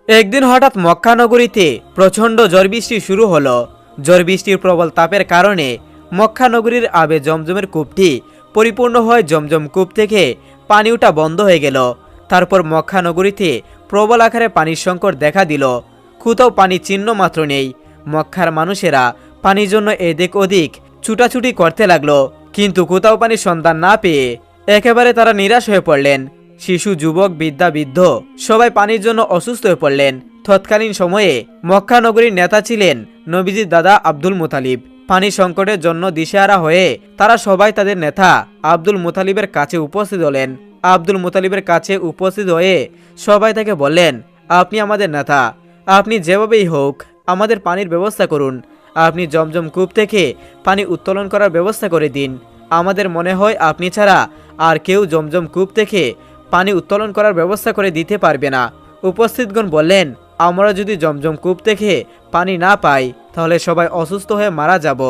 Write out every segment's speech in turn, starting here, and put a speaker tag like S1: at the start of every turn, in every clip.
S1: একদিন হঠাৎ মক্কা নগরীতে প্রচণ্ড ঝড় বৃষ্টি শুরু হলো। ঝড় বৃষ্টির প্রবল তাপের কারণে মক্কা নগরীর আবে জমজমের কূপটি পরিপূর্ণ হয়ে জমজম কূপ থেকে পানি ওঠা বন্ধ হয়ে গেল। তারপর মক্কা নগরীতে প্রবল আকারে পানির সংকট দেখা দিল। কোথাও পানি চিহ্ন মাত্র নেই। মক্কার মানুষেরা পানির জন্য এদিক ওদিক ছুটাছুটি করতে লাগলো, কিন্তু কোথাও পানির সন্ধান না পেয়ে একেবারে তারা নিরাশ হয়ে পড়লেন। শিশু, যুবক, বৃদ্ধা, বৃদ্ধ সবাই পানির জন্য অসুস্থ হয়ে পড়লেন। তৎকালীন সময়ে মক্কা নগরীর নেতা ছিলেন নবীজির দাদা আব্দুল মুতালিব। পানি সংকটের জন্য দিশেহারা হয়ে তারা সবাই তাদের নেতা আব্দুল মুতালিবের কাছে উপস্থিত হলেন। আব্দুল মুতালিবের কাছে উপস্থিত হয়ে সবাই তাকে বললেন, আপনি আমাদের নেতা, আপনি যেভাবেই হোক আমাদের পানির ব্যবস্থা করুন। আপনি জমজম কূপ থেকে পানি উত্তোলন করার ব্যবস্থা করে দিন। আমাদের মনে হয় আপনি ছাড়া আর কেউ জমজম কূপ থেকে পানি উত্তোলন করার ব্যবস্থা করে দিতে পারবে না। উপস্থিতগণ বললেন, আমরা যদি জমজম কূপ থেকে পানি না পাই তাহলে সবাই অসুস্থ হয়ে মারা যাব।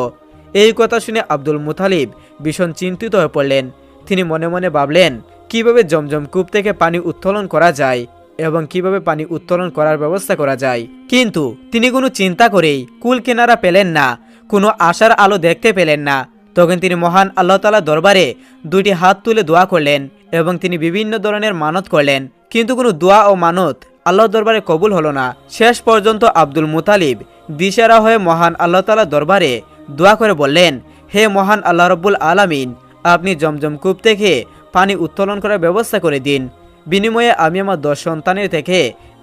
S1: এই কথা শুনে আব্দুল মুতালিব ভীষণ চিন্তিত হয়ে পড়লেন। তিনি মনে মনে ভাবলেন কিভাবে জমজম কূপ থেকে পানি উত্তোলন করা যায় এবং কিভাবে পানি উত্তোলন করার ব্যবস্থা করা যায়। কিন্তু তিনি কোনো চিন্তা করেই কুল কিনারা পেলেন না, কোনো আশার আলো দেখতে পেলেন না। তখন তিনি মহান আল্লাহ তাআলা দরবারে দুইটি হাত তুলে দোয়া করলেন এবং তিনি বিভিন্ন ধরনের মানত করলেন, কিন্তু কোনো দোয়া ও মানত আল্লাহর দরবারে কবুল হলো না। শেষ পর্যন্ত আব্দুল মুতালিব দিশেহারা হয়ে মহান আল্লাহ তাআলা দরবারে দোয়া করে বললেন, হে মহান আল্লাহ রব্বুল আলামিন, আপনি জমজম কূপ থেকে পানি উত্তোলন করার ব্যবস্থা করে দিন। বিনিময়ে আমি আমার 10 সন্তানের থেকে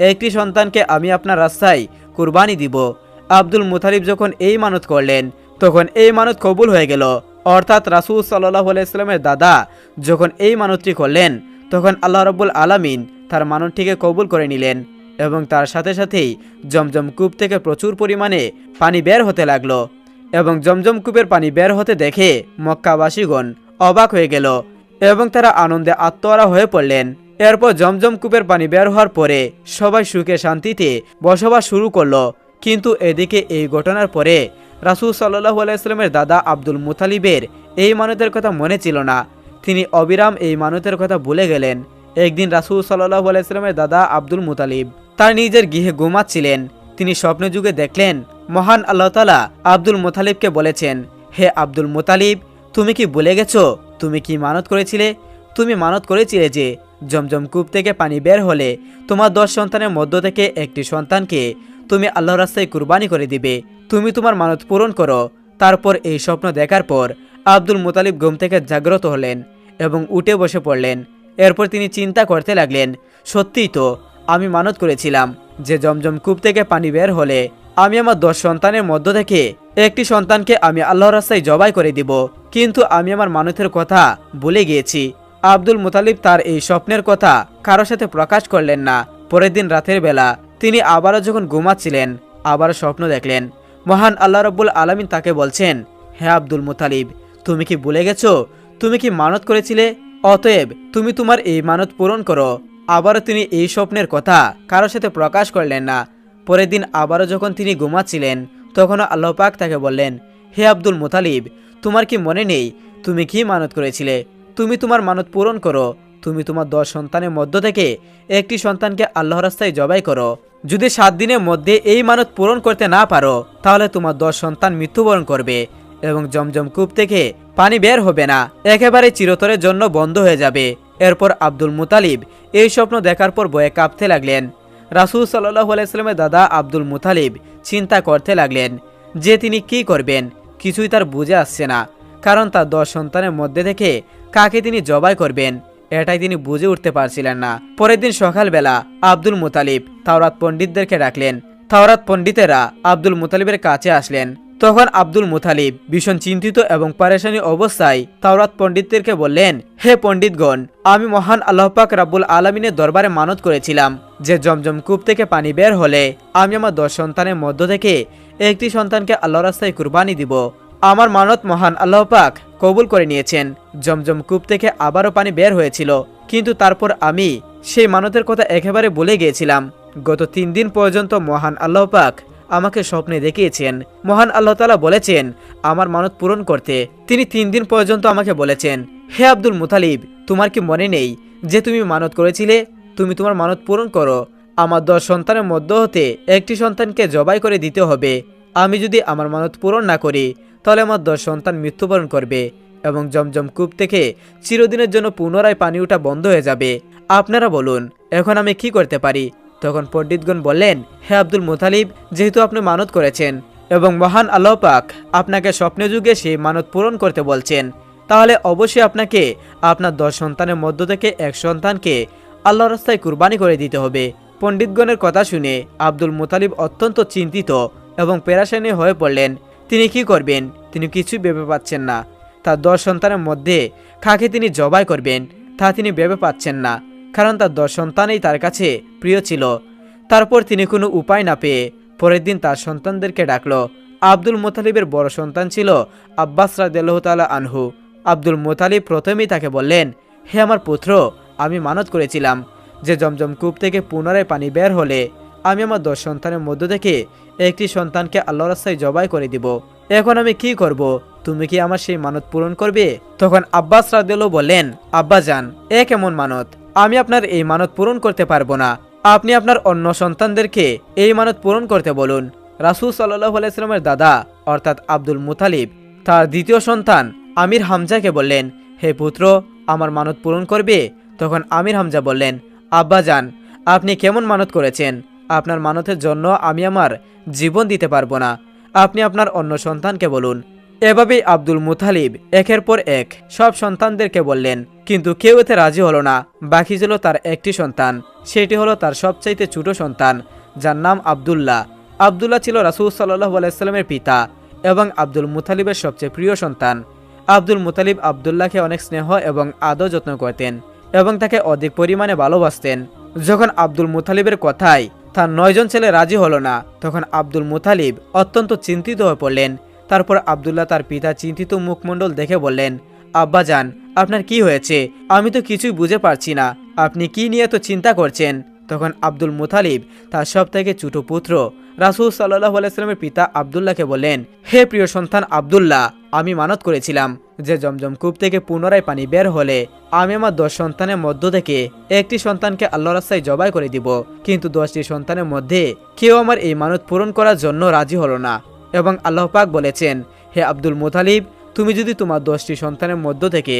S1: একটি সন্তানকে আমি আপনার রাস্তায় কুরবানি দিব। আব্দুল মুতালিব যখন এই মানত করলেন তখন এই মানত কবুল হয়ে গেল। অর্থাৎ রাসূল সাল্লাল্লাহু আলাইহি ওয়াসাল্লামের দাদা যখন এই মানতটি করলেন তখন আল্লাহ রাব্বুল আলামিন তার মানতটিকে কবুল করে নিলেন এবং তার সাথে সাথেই জমজম কূপ থেকে প্রচুর পরিমাণে পানি বের হতে লাগলো। এবং জমজম কূপের পানি বের হতে দেখে মক্কাবাসীগণ অবাক হয়ে গেল এবং তারা আনন্দে আত্মহারা হয়ে পড়লেন। এরপর জমজম কূপের পানি বের হওয়ার পরে সবাই সুখে শান্তিতে বসবাস শুরু করলো। কিন্তু এদিকে এই ঘটনার পরে রাসূল সাল্লাল্লাহু আলাইহি ওয়াসাল্লামের দাদা আব্দুল মুতালিবের এই মানতের কথা মনে ছিল না। তিনি অবিরাম এই মানতের কথা ভুলে গেলেন। একদিন রাসূল সাল্লাল্লাহু আলাইহি ওয়াসাল্লামের দাদা আব্দুল মুতালিব তার নিজের গৃহে ঘুমাচ্ছিলেন। তিনি স্বপ্নে যুগে দেখলেন মহান আল্লাহ তাআলা আব্দুল মুতালিবকে বলেছেন, হে আব্দুল মুতালিব, তুমি কি ভুলে গেছো তুমি কি মানত করেছিলে? তুমি মানত করেছিলে যে জমজম কূপ থেকে পানি বের হলে তোমার 10 সন্তানের মধ্য থেকে একটি সন্তানকে তুমি আল্লাহর রাস্তায় কুরবানি করে দিবে। তুমি তোমার মানত পূরণ করো। তারপর এই স্বপ্ন দেখার পর আব্দুল মুতালিব ঘুম থেকে জাগ্রত হলেন এবং উঠে বসে পড়লেন। এরপর তিনি চিন্তা করতে লাগলেন, সত্যিই তো আমি মানত করেছিলাম যে জমজম কূপ থেকে পানি বের হলে আমি আমার 10 সন্তানের মধ্য থেকে একটি সন্তানকে আমি আল্লাহর রাস্তায় জবাই করে দিব, কিন্তু আমি আমার মানতের কথা ভুলে গিয়েছি। আব্দুল মুতালিব তার এই স্বপ্নের কথা কারোর সাথে প্রকাশ করলেন না। পরের দিন রাতের বেলা তিনি আবারও যখন ঘুমাচ্ছিলেন আবারও স্বপ্ন দেখলেন। মহান আল্লাহ রাব্বুল আলামিন তাকে বলছেন, হে আব্দুল মুতালিব, তুমি কি ভুলে গেছো তুমি কি মানত করেছিলে? অতএব তুমি তোমার এই মানত পূরণ করো। আবারও তিনি এই স্বপ্নের কথা কারোর সাথে প্রকাশ করলেন না। পরের দিন আবারও যখন তিনি ঘুমাচ্ছিলেন তখনও আল্লাহ পাক তাকে বললেন, হে আব্দুল মুতালিব, তোমার কি মনে নেই তুমি কি মানত করেছিলে? তুমি তোমার মানত পূরণ করো। তুমি তোমার 10 সন্তানের মধ্য থেকে একটি সন্তানকে আল্লাহর রাস্তায় জবাই করো। যদি 7 দিনের মধ্যে এই মানত পূরণ করতে না পারো তাহলে তোমার 10 সন্তান মৃত্যুবরণ করবে এবং জমজম কূপ থেকে পানি বের হবে না, একেবারে চিরতরের জন্য বন্ধ হয়ে যাবে। এরপর আব্দুল মুতালিব এই স্বপ্ন দেখার পর ভয়ে কাঁপতে লাগলেন। রাসূল সাল্লাল্লাহু আলাইহি ওয়াসাল্লামের দাদা আব্দুল মুতালিব চিন্তা করতে লাগলেন যে তিনি কি করবেন। কিছুই তার বুঝে আসছে না, কারণ তার 10 সন্তানের মধ্যে থেকে কাকে তিনি জবাই করবেন এটাই তিনি বুঝে উঠতে পারছিলেন না। পরের দিন সকালবেলা আব্দুল মুতালিব তাওরাত পণ্ডিতদেরকে ডাকলেন। তাওরাত পণ্ডিতেরা আব্দুল মুতালিবের কাছে আসলেন। তখন আব্দুল মুতালিব ভীষণ চিন্তিত এবং পরেশানি অবস্থায় তাওরাত পণ্ডিতদেরকে বললেন, হে পণ্ডিতগণ, আমি মহান আল্লাহ পাক রাব্বুল আলামিনের দরবারে মানত করেছিলাম যে জমজম কূপ থেকে পানি বের হলে আমি আমার 10 সন্তানের মধ্য থেকে একটি সন্তানকে আল্লাহর রাস্তায় কুরবানি দিব। আমার মানত মহান আল্লাহ পাক কবুল করে নিয়েছেন। জমজম কূপ থেকে আবারও পানি বের হয়েছিল, কিন্তু তারপর আমি সেই মানতের কথা একেবারে ভুলে গিয়েছিলাম। গত 3 দিন পর্যন্ত মহান আল্লাহ পাক আমাকে স্বপ্নে দেখিয়েছেন। মহান আল্লাহ তাআলা বলেছেন আমার মানত পূরণ করতে। তিনি 3 দিন পর্যন্ত আমাকে বলেছেন, হে আব্দুল মুতালিব, তোমার কি মনে নেই যে তুমি মানত করেছিলে? তুমি তোমার মানত পূরণ করো। আমার 10 সন্তানের মধ্য হতে একটি সন্তানকে জবাই করে দিতে হবে। আমি যদি আমার মানত পূরণ না করি তাহলে আমার 10 সন্তান মৃত্যুবরণ করবে এবং জমজম কূপ থেকে চিরদিনের জন্য পুনরায় পানি ওঠা বন্ধ হয়ে যাবে। আপনারা বলুন এখন আমি কি করতে পারি? তখন পণ্ডিতগণ বললেন, হে আব্দুল মুতালিব, যেহেতু আপনি মানত করেছেন এবং মহান আল্লাহ পাক আপনাকে স্বপ্নে যুগে সেই মানত পূরণ করতে বলছেন, তাহলে অবশ্যই আপনাকে আপনার 10 সন্তানের মধ্য থেকে এক সন্তানকে আল্লাহর রাস্তায় কুরবানি করে দিতে হবে। পণ্ডিতগণের কথা শুনে আব্দুল মুতালিব অত্যন্ত চিন্তিত এবং পেরেশানি হয়ে পড়লেন। তিনি কি করবেন তিনি কিছুই ভেবে পাচ্ছেন না। তার 10 সন্তানের মধ্যে কাকে তিনি জবাই করবেন তা তিনি ভেবে পাচ্ছেন না, কারণ তার 10 সন্তানই তার কাছে প্রিয় ছিল। তারপর তিনি কোনো উপায় না পেয়ে পরের দিন তার সন্তানদেরকে ডাকলো। আব্দুল মুতালিবের বড় সন্তান ছিল আব্বাস রাদিয়াল্লাহু তাআলা আনহু। আব্দুল মুতালিব প্রথমেই তাকে বললেন, হে আমার পুত্র, আমি মানত করেছিলাম যে জমজম কূপ থেকে পুনরায় পানি বের হলে আমি আমার 10 সন্তানের মধ্য থেকে একটি সন্তানকে আল্লাহর রাস্তায় জবাই করে দিব। এখন আমি কি করব? তুমি কি আমার সেই মানত পূরণ করবে? তখন আব্বাস রাদিয়াল্লাহু বললেন, আব্বাজান, এ কেমন মানত? আমি আপনার এই মানত পূরণ করতে পারবো না। আপনি আপনার অন্য সন্তানদেরকে এই মানত পূরণ করতে বলুন। রাসূল সাল্লাল্লাহু আলাইহি ওয়াসাল্লামের দাদা অর্থাৎ আব্দুল মুতালিব তার দ্বিতীয় সন্তান আমির হামজাকে বললেন, হে পুত্র, আমার মানত পূরণ করবে? তখন আমির হামজা বললেন, আব্বাজান, আপনি কেমন মানত করেছেন? আপনার মানতের জন্য আমি আমার জীবন দিতে পারবো না। আপনি আপনার অন্য সন্তানকে বলুন। এভাবেই আব্দুল মুতালিব একের পর এক সব সন্তানদেরকে বললেন, কিন্তু কেউ এতে রাজি হলো না। বাকি ছিল তার একটি সন্তান, সেটি হলো তার সবচাইতে ছোট সন্তান, যার নাম আব্দুল্লাহ। আব্দুল্লাহ ছিল রাসূল সাল্লাল্লাহু আলাইহি ওয়াসাল্লামের পিতা এবং আব্দুল মুতালিবের সবচেয়ে প্রিয় সন্তান। আব্দুল মুতালিব আব্দুল্লাহকে অনেক স্নেহ এবং আদর যত্ন করতেন এবং তাকে অধিক পরিমাণে ভালোবাসতেন। যখন আব্দুল মুতালিবের কথায় তার 9 জন ছেলে রাজি হলো না, তখন আব্দুল মুতালিব অত্যন্ত চিন্তিত হয়ে পড়লেন। তারপর আব্দুল্লাহ তার পিতা চিন্তিত মুখমণ্ডল দেখে বললেন, আব্বাজান, আপনার কি হয়েছে? আমি তো কিছুই বুঝে পারছি না। আপনি কি নিয়ে তো চিন্তা করছেন? তখন আব্দুল মুতালিব তার সবথেকে ছোট পুত্র রাসূল সাল্লাল্লাহু আলাইহি ওয়াসাল্লামের পিতা আব্দুল্লাহকে বললেন, হে প্রিয় সন্তান আব্দুল্লাহ, আমি মানত করেছিলাম যে জমজম কূপ থেকে পুনরায় পানি বের হলে আমি আমার 10 সন্তানের মধ্য থেকে একটি সন্তানকে আল্লাহর রাস্তায় জবাই করে দিব, কিন্তু 10টি সন্তানের মধ্যে কেউ আমার এই মানত পূরণ করার জন্য রাজি হলো না। এবং আল্লাহ পাক বলেছেন, হে আব্দুল মুতালিব, তুমি যদি তোমার 10টি সন্তানের মধ্য থেকে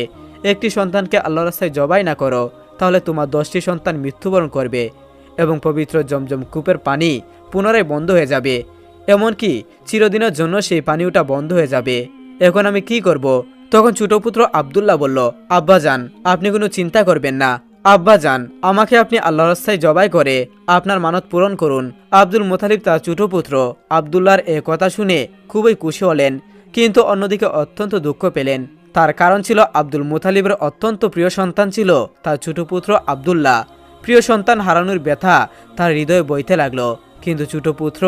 S1: একটি সন্তানকে আল্লাহর রাস্তায় জবাই না করো তাহলে তোমার 10টি সন্তান মৃত্যুবরণ করবে এবং পবিত্র জমজম কূপের পানি পুনরায় বন্ধ হয়ে যাবে, এমনকি চিরদিনের জন্য সেই পানি ওঠা বন্ধ হয়ে যাবে। এখন আমি কি করব? তখন ছোট পুত্র আব্দুল্লাহ বলল, আব্বাজান, আপনি কোনো চিন্তা করবেন না। আব্বাজান, আমাকে আপনি আল্লাহর রাস্তায় জবাই করে আপনার মানত পূরণ করুন। আব্দুল মুতালিব তার ছোট পুত্র আব্দুল্লাহর এ কথা শুনে খুবই খুশি হলেন, কিন্তু অন্যদিকে অত্যন্ত দুঃখ পেলেন। তার কারণ ছিল আব্দুল মুতালিবের অত্যন্ত প্রিয় সন্তান ছিল তার ছোট পুত্র আব্দুল্লাহ। প্রিয় সন্তান হারানোর ব্যথা তার হৃদয়ে বইতে লাগলো, কিন্তু ছোট পুত্র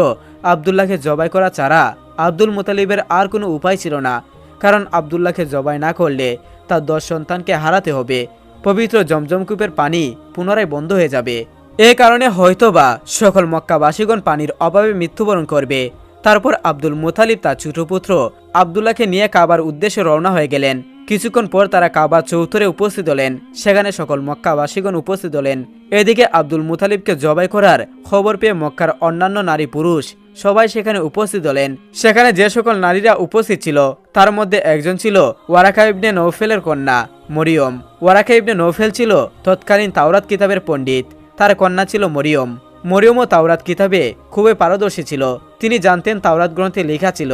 S1: আব্দুল্লাহকে জবাই করা ছাড়া আব্দুল মুতালিবের আর কোনো উপায় ছিল না, কারণ আব্দুল্লাহকে জবাই না করলে তার 10 সন্তানকে হারাতে হবে। পবিত্র জমজম কূপের পানি পুনরায় বন্ধ হয়ে যাবে। এ কারণে হয়তোবা সকল মক্কাবাসীগণ পানির অভাবে মৃত্যুবরণ করবে। তারপর আব্দুল মুতালিব তার ছোট পুত্র আব্দুল্লাহকে নিয়ে কাবার উদ্দেশ্যে রওনা হয়ে গেলেন। কিছুক্ষণ পর তারা কাবার চৌধুরী উপস্থিত হলেন। সেখানে সকল মক্কাবাসীগণ উপস্থিত হলেন। এদিকে আব্দুল মুতালিবকে জবাই করার খবর পেয়ে মক্কার অন্যান্য নারী পুরুষ সবাই সেখানে উপস্থিত হলেন। সেখানে যে সকল নারীরা উপস্থিত ছিল তার মধ্যে একজন ছিল ওয়ারাকা ইবনে নৌফেলের কন্যা মরিয়ম। ওয়ারাকা ইবনে নৌফেল ছিল তৎকালীন তাওরাত কিতাবের পণ্ডিত। তার কন্যা ছিল মরিয়ম। মরিয়মও তাওরাত কিতাবে খুবই পারদর্শী ছিল। তিনি জানতেন তাওরাত গ্রন্থে লেখা ছিল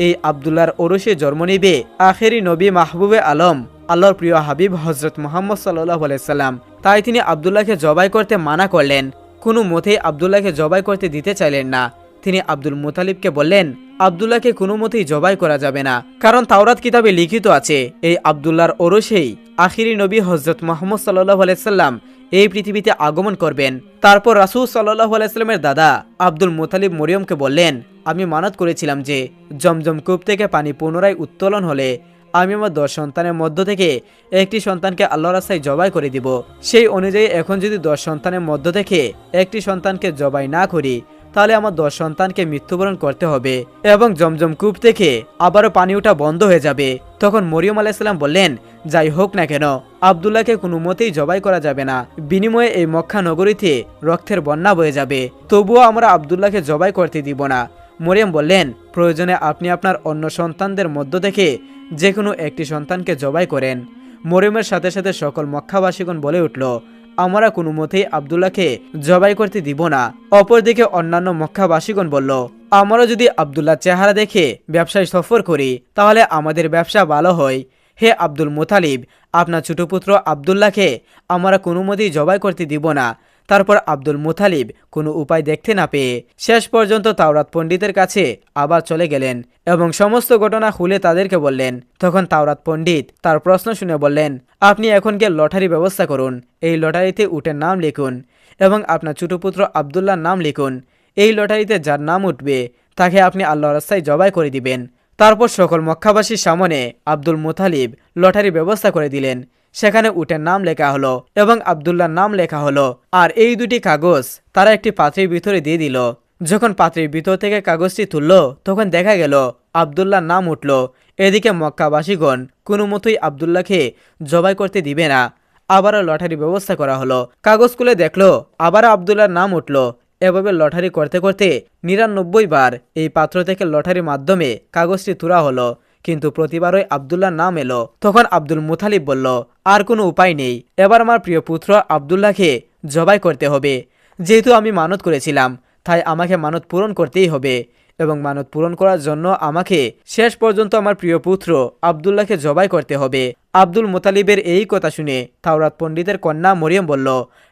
S1: এই আব্দুল্লাহর ওরসে জন্ম নিবে আখেরি নবী মাহবুবে আলম আল্লাহর প্রিয় হাবিব হযরত মুহাম্মদ সাল্লাল্লাহু আলাইহি সাল্লাম। তাই তিনি আব্দুল্লাহকে জবাই করতে মানা করলেন। কোনো মতেই আব্দুল্লাহকে জবাই করতে দিতে চাইলেন না। তিনি আব্দুল মুতালিবকে বললেন, আব্দুল্লাহকে কোনো মতেই জবাই করা যাবে না, কারণ তাওরাত কিতাবে লিখিত আছে এই আব্দুল্লাহর ওরসেই আখিরি নবী হযরত মুহাম্মদ সাল্লাল্লাহু আলাইহি সাল্লাম এই পৃথিবীতে আগমন করবেন। তারপর রাসূল সাল্লাল্লাহু আলাইহি সাল্লামের দাদা আব্দুল মুতালিব মরিয়মকে বললেন, আমি মানত করেছিলাম যে জমজম কূপ থেকে পানি পুনরায় উত্তোলন হলে আমি আমার 10 সন্তানের মধ্য থেকে একটি সন্তানকে আল্লাহর রাস্তায় জবাই করে দিব। সেই অনুযায়ী এখন যদি 10 সন্তানের মধ্য থেকে একটি সন্তানকে জবাই না করি তাহলে আমার 10 সন্তানকে মৃত্যুবরণ করতে হবে এবং জমজম কূপ থেকে আবারও পানি ওঠা বন্ধ হয়ে যাবে। তখন মরিয়ম আলাইহিস সালাম বললেন, যাই হোক না কেন আব্দুল্লাহকে কোনো মতেই জবাই করা যাবে না, বিনিময়ে এই মক্কা নগরীতে রক্তের বন্যা বয়ে যাবে, তবুও আমরা আব্দুল্লাহকে জবাই করতে দিব না। মরিয়ম বললেন, প্রয়োজনে আপনি আপনার অন্য সন্তানদের মধ্য থেকে যে কোনো একটি সন্তানকে জবাই করেন। মরিয়মের সাথে সাথে সকল মক্কাবাসীগণ বলে উঠল, আমরা কোনো মতেই আব্দুল্লাহকে জবাই করতে দিব না। অপরদিকে অন্যান্য মক্কাবাসীগণ বলল, আমরা যদি আব্দুল্লাহ চেহারা দেখে ব্যবসায় সফর করি তাহলে আমাদের ব্যবসা ভালো হয়। হে আব্দুল মুতালিব, আপনার ছোট পুত্র আব্দুল্লাহকে আমরা কোনো মতেই জবাই করতে দিব না। তারপর আব্দুল মুতালিব কোনো উপায় দেখতে না পেয়ে শেষ পর্যন্ত তাওরাত পণ্ডিতের কাছে আবার চলে গেলেন এবং সমস্ত ঘটনা খুলে তাদেরকে বললেন। তখন তাওরাত পণ্ডিত তার প্রশ্ন শুনে বললেন, আপনি এখন গিয়ে লটারি ব্যবস্থা করুন, এই লটারিতে উটের নাম লিখুন এবং আপনার ছোট পুত্র আব্দুল্লাহর নাম লিখুন। এই লটারিতে যার নাম উঠবে তাকে আপনি আল্লাহর রাস্তায় জবাই করে দিবেন। তারপর সকল মক্কাবাসীর সামনে আব্দুল মুতালিব লটারি ব্যবস্থা করে দিলেন। সেখানে উটের নাম লেখা হলো এবং আব্দুল্লাহর নাম লেখা হলো। আর এই দুটি কাগজ তারা একটি পাত্রের ভিতরে দিয়ে দিল। যখন পাত্রের ভিতর থেকে কাগজটি তুলল তখন দেখা গেল আব্দুল্লাহর নাম উঠল। এদিকে মক্কাবাসীগণ কোনো মতোই আব্দুল্লাহকে জবাই করতে দিবে না। আবারও লটারি ব্যবস্থা করা হলো। কাগজ খুলে দেখলো আবারও আব্দুল্লাহর নাম উঠল। এভাবে লটারি করতে করতে 99 বার এই পাত্র থেকে লটারির মাধ্যমে কাগজটি তুলা হলো, কিন্তু প্রতিবারই আব্দুল্লাহর নাম এলো। তখন আব্দুল মুতালিব বলল, আর কোনো উপায় নেই, এবার আমার প্রিয় পুত্র আব্দুল্লাহকে জবাই করতে হবে। যেহেতু আমি মানত করেছিলাম তাই আমাকে মানত পূরণ করতেই হবে এবং মানত পূরণ করার জন্য আমাকে শেষ পর্যন্ত আমার প্রিয় পুত্র আব্দুল্লাহকে জবাই করতে হবে। আব্দুল মুতালিবের এই কথা শুনে তাওরাত পণ্ডিতের কন্যা মরিয়ম বলল,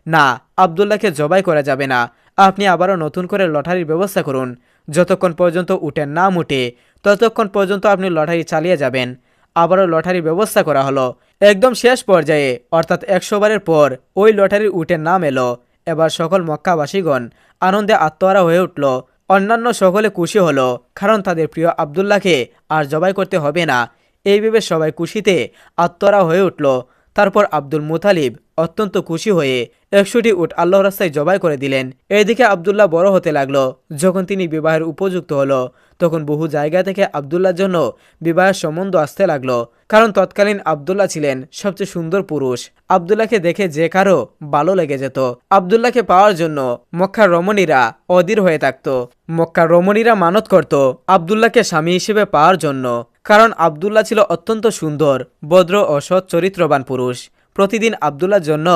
S1: না, আব্দুল্লাহকে জবাই করা যাবে না, আপনি আবারও নতুন করে লটারির ব্যবস্থা করুন। যতক্ষণ পর্যন্ত উটের নাম উঠে ততক্ষণ পর্যন্ত আপনি লটারি চালিয়ে যাবেন। আবারও লটারির ব্যবস্থা করা হলো। একদম শেষ পর্যায়ে অর্থাৎ 100 বারের পর ওই লটারির উটের নাম এলো। এবার সকল মক্কাবাসীগণ আনন্দে আত্মহারা হয়ে উঠল। অন্যান্য সকলে খুশি হলো, কারণ তাদের প্রিয় আব্দুল্লাহকে আর জবাই করতে হবে না। এই ভেবে সবাই খুশিতে আত্মহারা হয়ে উঠল। তারপর আব্দুল মুতালিব অত্যন্ত খুশি হয়ে 100টি উট আল্লাহর রাস্তায় জবাই করে দিলেন। এদিকে আব্দুল্লাহ বড় হতে লাগলো। যখন তিনি বিবাহের উপযুক্ত হলো তখন বহু জায়গা থেকে আব্দুল্লাহর জন্য বিবাহের সম্বন্ধ আসতে লাগলো, কারণ তৎকালীন আব্দুল্লাহ ছিলেন সবচেয়ে সুন্দর পুরুষ। আব্দুল্লাহকে দেখে যে কারো ভালো লেগে যেত। আব্দুল্লাহকে পাওয়ার জন্য মক্কার রমণীরা অধীর হয়ে থাকত। মক্কার রমণীরা মানত করত আব্দুল্লাহকে স্বামী হিসেবে পাওয়ার জন্য, কারণ আব্দুল্লাহ ছিল অত্যন্ত সুন্দর, ভদ্র ও সৎ চরিত্রবান পুরুষ। প্রতিদিন আব্দুল্লাহর জন্য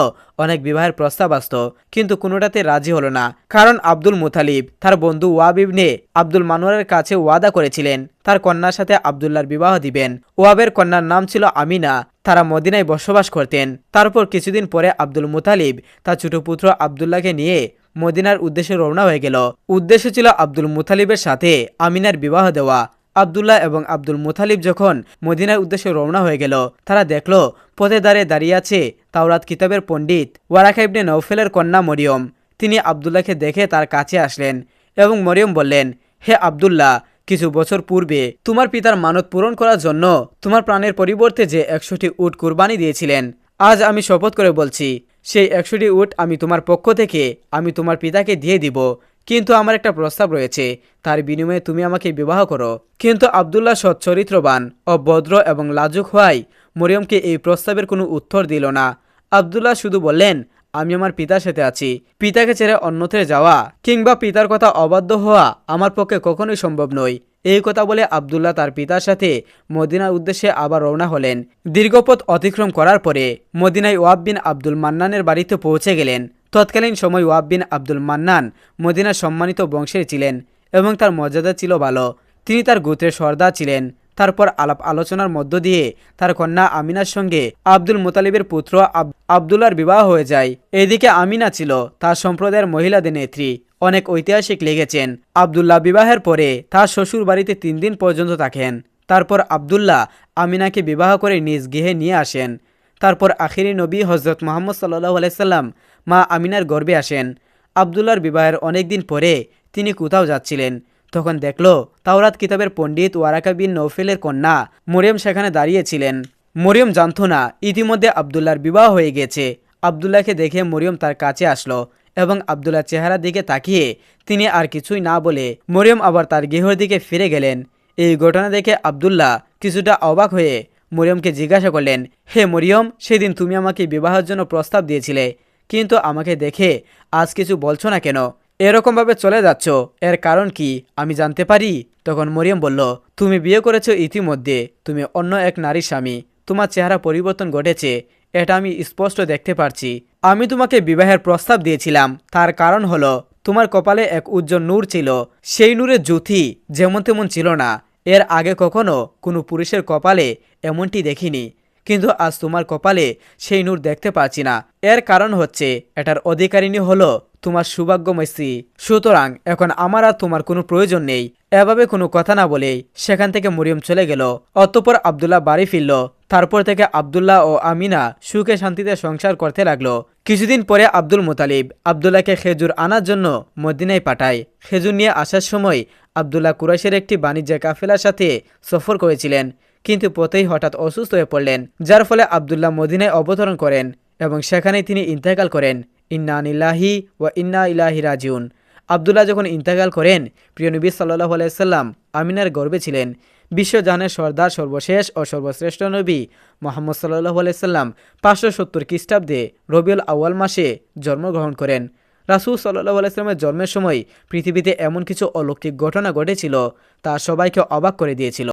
S1: অনেক বিবাহের প্রস্তাব আসত, কিন্তু কোনোটাতে রাজি হলো না, কারণ আব্দুল মুতালিব তার বন্ধু ওয়াব ইবনে আব্দুল মানওয়ারের কাছে ওয়াদা করেছিলেন তার কন্যার সাথে আব্দুল্লাহর বিবাহ দিবেন। ওয়াবের কন্যার নাম ছিল আমিনা। তারা মদিনায় বসবাস করতেন। তারপর কিছুদিন পরে আব্দুল মুতালিব তার ছোট পুত্র আব্দুল্লাহকে নিয়ে মদিনার উদ্দেশ্যে রওনা হয়ে গেল। উদ্দেশ্য ছিল আব্দুল মুতালিবের সাথে আমিনার বিবাহ দেওয়া। আব্দুল্লাহ এবং আব্দুল মুতালিব যখন মদিনার উদ্দেশ্যে রওনা হয়ে গেল, তারা দেখল পথে দাঁড়িয়ে আছে তাওরাত কিতাবের পণ্ডিত ওয়ারাকা ইবনে নওফেলের কন্যা মরিয়ম। তিনি আব্দুল্লাহকে দেখে তার কাছে আসলেন এবং মরিয়ম বললেন, হে আব্দুল্লাহ, কিছু বছর পূর্বে তোমার পিতার মানত পূরণ করার জন্য তোমার প্রাণের পরিবর্তে যে 100টি উট কুরবানি দিয়েছিলেন, আজ আমি শপথ করে বলছি সেই 100টি উট আমি তোমার পক্ষ থেকে আমি তোমার পিতাকে দিয়ে দিব। কিন্তু আমার একটা প্রস্তাব রয়েছে, তার বিনিময়ে তুমি আমাকে বিবাহ করো। কিন্তু আব্দুল্লাহ সৎ চরিত্রবান ও ভদ্র এবং লাজুক হওয়ায় মরিয়মকে এই প্রস্তাবের কোনো উত্তর দিল না। আব্দুল্লাহ শুধু বললেন, আমি আমার পিতার সাথে আছি। পিতাকে ছেড়ে অন্যত্রে যাওয়া কিংবা পিতার কথা অবাধ্য হওয়া আমার পক্ষে কখনোই সম্ভব নয়। এই কথা বলে আব্দুল্লাহ তার পিতার সাথে মদিনার উদ্দেশ্যে আবার রওনা হলেন। দীর্ঘপথ অতিক্রম করার পরে মদিনায় ওয়াব বিন আব্দুল মান্নানের বাড়িতে পৌঁছে গেলেন। তৎকালীন সময় ওয়াব বিন আব্দুল মান্নান মদিনার সম্মানিত বংশের ছিলেন এবং তার মর্যাদা ছিল ভালো। তিনি তার গোত্রের সর্দার ছিলেন। তারপর আলাপ আলোচনার মধ্য দিয়ে তার কন্যা আমিনার সঙ্গে আব্দুল মুতালিবের পুত্র আব্দুল্লাহর বিবাহ হয়ে যায়। এদিকে আমিনা ছিল তার সম্প্রদায়ের মহিলাদের নেত্রী। অনেক ঐতিহাসিক লিখেছেন, আব্দুল্লাহ বিবাহের পরে তার শ্বশুর বাড়িতে 3 দিন পর্যন্ত থাকেন। তারপর আব্দুল্লাহ আমিনাকে বিবাহ করে নিজ গৃহে নিয়ে আসেন। তারপর আখিরি নবী হজরত মুহাম্মদ সাল্লাল্লাহু আলাইহি সাল্লাম মা আমিনার গর্ভে আসেন। আব্দুল্লাহর বিবাহের অনেক দিন পরে তিনি কোথাও যাচ্ছিলেন, তখন দেখল তাওরাত কিতাবের পণ্ডিত ওয়ারাকা বিন নওফেলের কন্যা মরিয়ম সেখানে দাঁড়িয়েছিলেন। মরিয়ম জানত না ইতিমধ্যে আব্দুল্লাহর বিবাহ হয়ে গেছে। আব্দুল্লাহকে দেখে মরিয়ম তার কাছে আসলো এবং আবদুল্লাহর চেহারার দিকে তাকিয়ে তিনি আর কিছুই না বলে মরিয়ম আবার তার গৃহের দিকে ফিরে গেলেন। এই ঘটনা দেখে আবদুল্লাহ কিছুটা অবাক হয়ে মরিয়মকে জিজ্ঞাসা করলেন, হে মরিয়ম, সেদিন তুমি আমাকে বিবাহের জন্য প্রস্তাব দিয়েছিলে, কিন্তু আমাকে দেখে আজ কিছু বলছো না কেন? এরকমভাবে চলে যাচ্ছ, এর কারণ কি আমি জানতে পারি? তখন মরিয়ম বলল, তুমি বিয়ে করেছো ইতিমধ্যে, তুমি অন্য এক নারীর স্বামী, তোমার চেহারা পরিবর্তন ঘটেছে, এটা আমি স্পষ্ট দেখতে পারছি। আমি তোমাকে বিবাহের প্রস্তাব দিয়েছিলাম, তার কারণ হলো তোমার কপালে এক উজ্জ্বল নূর ছিল, সেই নূরের জ্যোতি যেমন তেমন ছিল না। এর আগে কখনো কোনো পুরুষের কপালে এমনটি দেখিনি, কিন্তু আজ তোমার কপালে সেই নূর দেখতে পাচ্ছি না। এর কারণ হচ্ছে এটার অধিকারিণী হলো তোমার সৌভাগ্যময় স্ত্রী। সুতরাং এখন আমার আর তোমার কোনো প্রয়োজন নেই। এভাবে কোনো কথা না বলেই সেখান থেকে মরিয়ম চলে গেল। অতঃপর আবদুল্লাহ বাড়ি ফিরল। তারপর থেকে আবদুল্লাহ ও আমিনা সুখে শান্তিতে সংসার করতে লাগলো। কিছুদিন পরে আব্দুল মুতালিব আবদুল্লাহকে খেজুর আনার জন্য মদিনায় পাঠায়। খেজুর নিয়ে আসার সময় আবদুল্লাহ কুরাইশের একটি বাণিজ্যের কাফেলার সাথে সফর করেছিলেন, কিন্তু পথেই হঠাৎ অসুস্থ হয়ে পড়লেন, যার ফলে আবদুল্লাহ মদিনায় অবতরণ করেন এবং সেখানেই তিনি ইন্তেকাল করেন। ইন্না লিল্লাহি ওয়া ইন্না ইলাইহি রাজিউন। আবদুল্লাহ যখন ইন্তেকাল করেন, প্রিয় নবী সাল্লাল্লাহু আলাইহি সাল্লাম আমিনার গর্ভে ছিলেন। বিশ্বজাহানের সর্দার, সর্বশেষ ও সর্বশ্রেষ্ঠ নবী মুহাম্মদ সাল্লাল্লাহু আলাইহি সাল্লাম 570 খ্রিস্টাব্দে রবিউল আউয়াল মাসে জন্মগ্রহণ করেন। রাসূল সাল্লাল্লাহু আলাইহি সাল্লামের জন্মের সময় পৃথিবীতে এমন কিছু অলৌকিক ঘটনা ঘটেছিল তা সবাইকে অবাক করে দিয়েছিল।